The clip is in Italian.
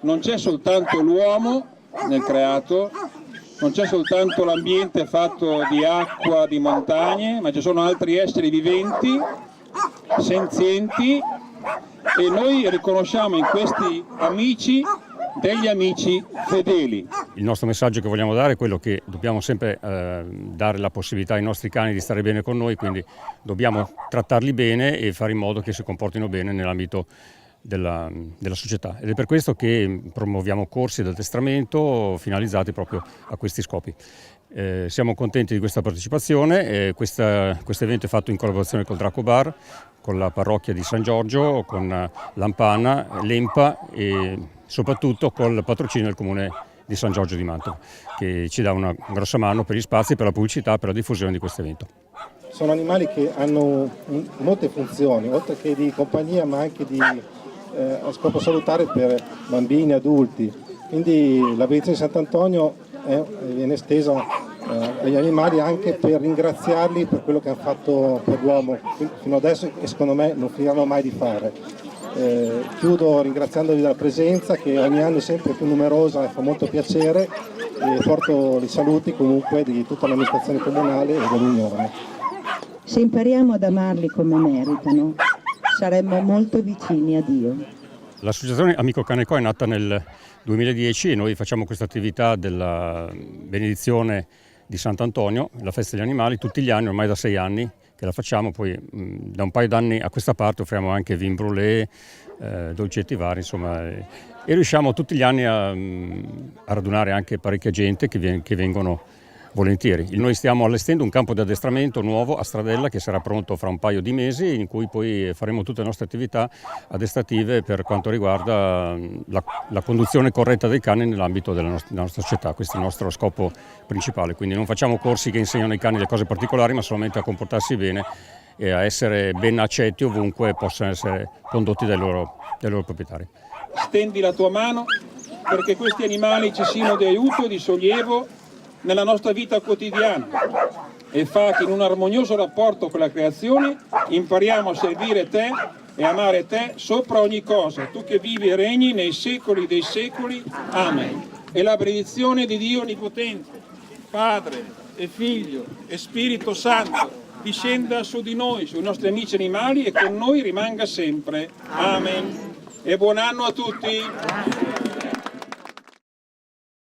non c'è soltanto l'uomo nel creato, non c'è soltanto l'ambiente fatto di acqua, di montagne, ma ci sono altri esseri viventi, senzienti, e noi riconosciamo in questi amici degli amici fedeli. Il nostro messaggio che vogliamo dare è quello che dobbiamo sempre dare la possibilità ai nostri cani di stare bene con noi, quindi dobbiamo trattarli bene e fare in modo che si comportino bene nell'ambito della società, ed è per questo che promuoviamo corsi di addestramento finalizzati proprio a questi scopi. Siamo contenti di questa partecipazione. Questo evento è fatto in collaborazione col Draco Bar, con la parrocchia di San Giorgio, con l'Ampana, l'EMPA e soprattutto col patrocinio del comune di San Giorgio di Mantova, che ci dà una grossa mano per gli spazi, per la pubblicità, per la diffusione di questo evento. Sono animali che hanno molte funzioni, oltre che di compagnia ma anche a scopo salutare per bambini e adulti. Quindi la benedizione di Sant'Antonio viene estesa agli animali anche per ringraziarli per quello che hanno fatto per l'uomo fino adesso, e secondo me non finiranno mai di fare. Chiudo ringraziandovi della presenza, che ogni anno è sempre più numerosa e fa molto piacere, e porto i saluti comunque di tutta l'amministrazione comunale e dell'Unione. Se impariamo ad amarli come meritano, saremmo molto vicini a Dio. L'associazione Amico Cane Co è nata nel 2010 e noi facciamo questa attività della benedizione di Sant'Antonio, la festa degli animali, tutti gli anni, ormai da 6 anni che la facciamo. Poi da un paio d'anni a questa parte offriamo anche vin brûlé, dolcetti vari, insomma, e riusciamo tutti gli anni a radunare anche parecchia gente che vengono volentieri. Noi stiamo allestendo un campo di addestramento nuovo a Stradella, che sarà pronto fra un paio di mesi, in cui poi faremo tutte le nostre attività addestrative per quanto riguarda la conduzione corretta dei cani nell'ambito della nostra società. Questo è il nostro scopo principale, quindi non facciamo corsi che insegnano ai cani le cose particolari, ma solamente a comportarsi bene e a essere ben accetti ovunque possano essere condotti dai loro proprietari. Stendi la tua mano perché questi animali ci siano di aiuto e di sollievo nella nostra vita quotidiana, e fa che in un armonioso rapporto con la creazione impariamo a servire te e amare te sopra ogni cosa, tu che vivi e regni nei secoli dei secoli. Amen. E la benedizione di Dio Onnipotente, Padre e Figlio e Spirito Santo discenda su di noi, sui nostri amici animali, e con noi rimanga sempre. Amen. E buon anno a tutti.